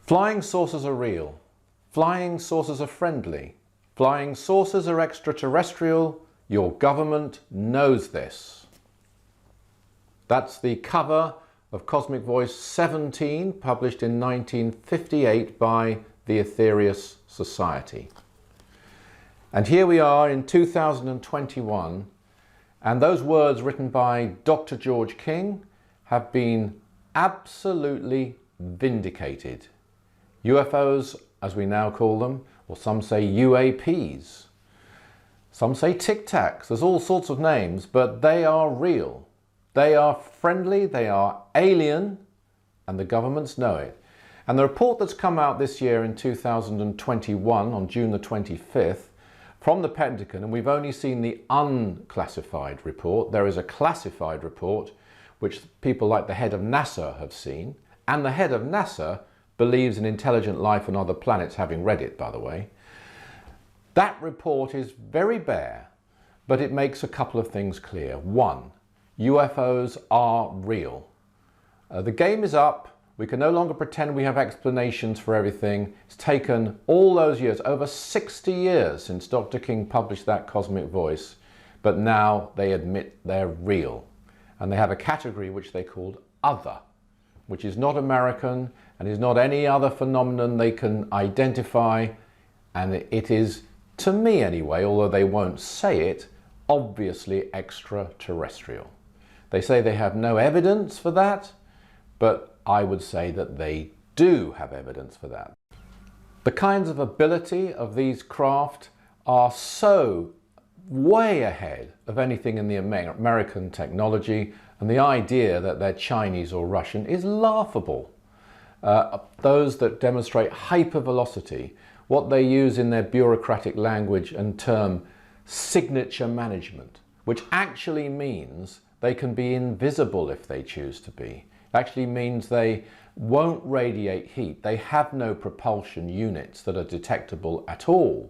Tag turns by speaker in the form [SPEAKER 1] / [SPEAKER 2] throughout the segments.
[SPEAKER 1] Flying saucers are real. Flying saucers are friendly. Flying saucers are extraterrestrial. Your government knows this. That's the cover of Cosmic Voice 17, published in 1958 by the Aetherius Society. And here we are in 2021, and those words written by Dr. George King have been absolutely vindicated. UFOs, as we now call them, or some say UAPs. Some say Tic Tacs. There's all sorts of names, but they are real. They are friendly, they are alien, and the governments know it. And the report that's come out this year in 2021, on June the 25th, from the Pentagon, and we've only seen the unclassified report. There is a classified report, which people like the head of NASA have seen, and the head of NASA believes in intelligent life on other planets, having read it, by the way. That report is very bare, but it makes a couple of things clear. One, UFOs are real. The game is up. We can no longer pretend we have explanations for everything. It's taken all those years, over 60 years since Dr. King published that Cosmic Voice, but now they admit they're real. And they have a category which they called Other, which is not American and is not any other phenomenon they can identify. And it is, to me anyway, although they won't say it, obviously extraterrestrial. They say they have no evidence for that, but I would say that they do have evidence for that. The kinds of ability of these craft are so way ahead of anything in the American technology, and the idea that they're Chinese or Russian is laughable. Those that demonstrate hypervelocity, what they use in their bureaucratic language and term signature management, which actually means they can be invisible if they choose to be. Actually means they won't radiate heat. They have no propulsion units that are detectable at all.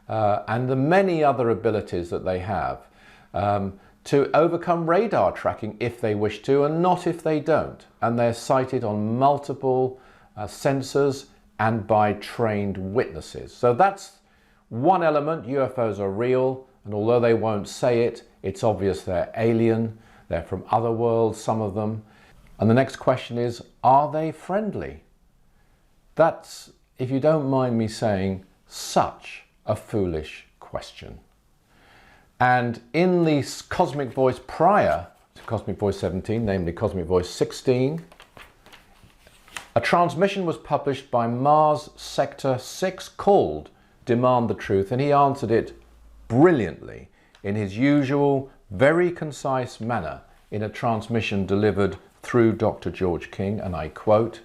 [SPEAKER 1] And the many other abilities that they have to overcome radar tracking if they wish to, and not if they don't. And they're sighted on multiple sensors and by trained witnesses. So that's one element. UFOs are real, and although they won't say it, it's obvious they're alien. They're from other worlds, some of them. And the next question is, are they friendly? That's, if you don't mind me saying, such a foolish question. And in the Cosmic Voice prior to Cosmic Voice 17, namely Cosmic Voice 16, a transmission was published by Mars Sector 6 called Demand the Truth, and he answered it brilliantly in his usual, very concise manner in a transmission delivered through Dr. George King, and I quote,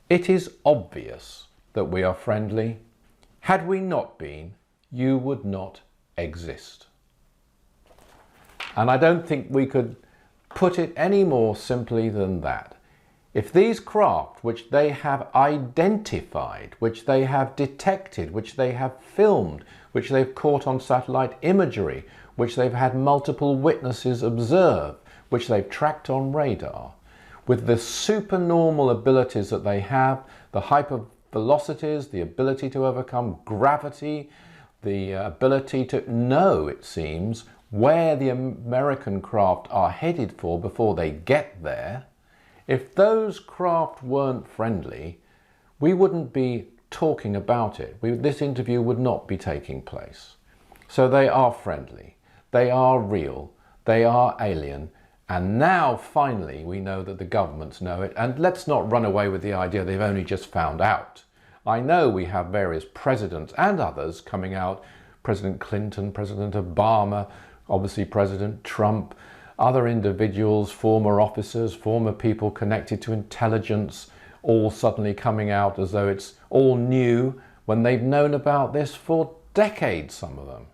[SPEAKER 1] "It is obvious that we are friendly. Had we not been, you would not exist." And I don't think we could put it any more simply than that. If these craft, which they have identified, which they have detected, which they have filmed, which they've caught on satellite imagery, which they've had multiple witnesses observe, which they've tracked on radar, with the supernormal abilities that they have, the hypervelocities, the ability to overcome gravity, the ability to know, it seems, where the American craft are headed for before they get there. If those craft weren't friendly, we wouldn't be talking about it. This interview would not be taking place. So they are friendly, they are real, they are alien, and now finally we know that the governments know it. And let's not run away with the idea they've only just found out. I know we have various presidents and others coming out, President Clinton, President Obama, obviously President Trump, other individuals, former officers, former people connected to intelligence, all suddenly coming out as though it's all new when they've known about this for decades, some of them.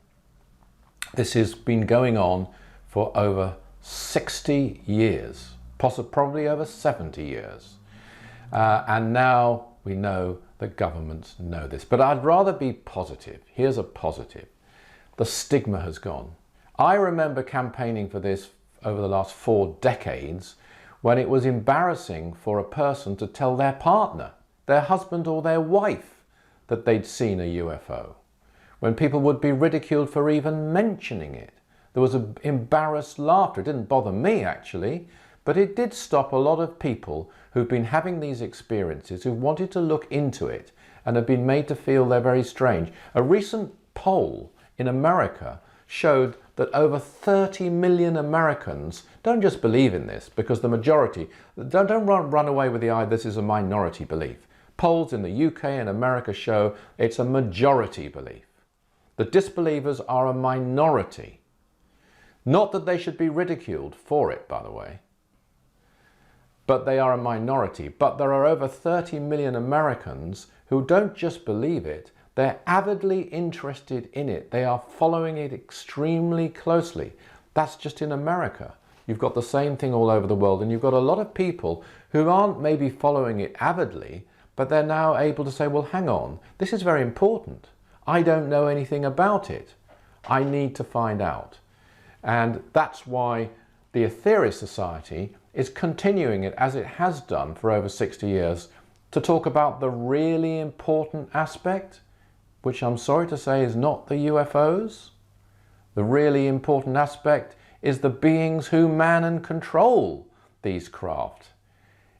[SPEAKER 1] This has been going on for over 60 years, probably over 70 years. And now we know that governments know this. But I'd rather be positive. Here's a positive. The stigma has gone. I remember campaigning for this over the last 4 decades when it was embarrassing for a person to tell their partner their husband or their wife that they'd seen a UFO, when people would be ridiculed for even mentioning it. There was an embarrassed laughter. It didn't bother me actually, but it did stop a lot of people who've been having these experiences, who wanted to look into it and have been made to feel they're very strange. A recent poll in America showed that over 30 million Americans don't just believe in this, because the majority, don't run away with the idea this is a minority belief. Polls in the UK and America show it's a majority belief. The disbelievers are a minority. Not that they should be ridiculed for it, by the way, but they are a minority. But there are over 30 million Americans who don't just believe it, they're avidly interested in it. They are following it extremely closely. That's just in America. You've got the same thing all over the world, and you've got a lot of people who aren't maybe following it avidly, but they're now able to say, well, hang on, this is very important. I don't know anything about it. I need to find out. And that's why the Aetherius Society is continuing it, as it has done for over 60 years, to talk about the really important aspect, which I'm sorry to say is not the UFOs. The really important aspect is the beings who man and control these craft.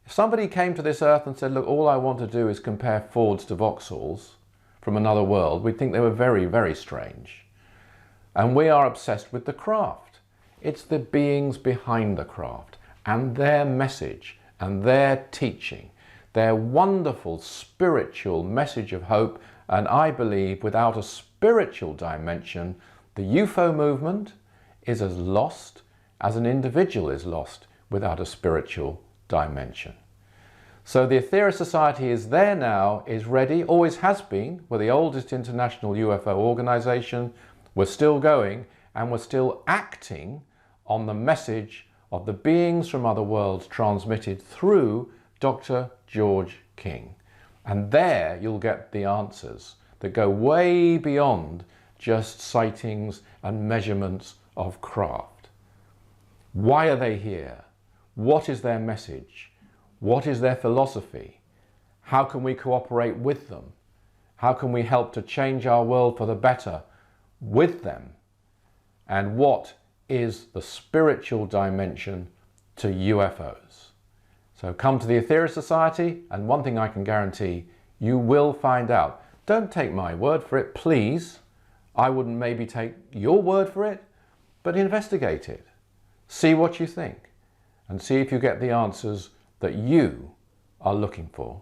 [SPEAKER 1] If somebody came to this earth and said, look, all I want to do is compare Fords to Vauxhalls from another world, we'd think they were very, very strange. And we are obsessed with the craft. It's the beings behind the craft and their message and their teaching, their wonderful spiritual message of hope. And I believe without a spiritual dimension, the UFO movement is as lost as an individual is lost without a spiritual dimension. So the Aetherius Society is there now, is ready, always has been. We're the oldest international UFO organization. We're still going, and we're still acting on the message of the beings from other worlds transmitted through Dr. George King. And there you'll get the answers that go way beyond just sightings and measurements of craft. Why are they here? What is their message? What is their philosophy? How can we cooperate with them? How can we help to change our world for the better with them? And what is the spiritual dimension to UFOs? So come to the Aetherius Society, and one thing I can guarantee, you will find out. Don't take my word for it, please. I wouldn't maybe take your word for it, but investigate it. See what you think, and see if you get the answers that you are looking for.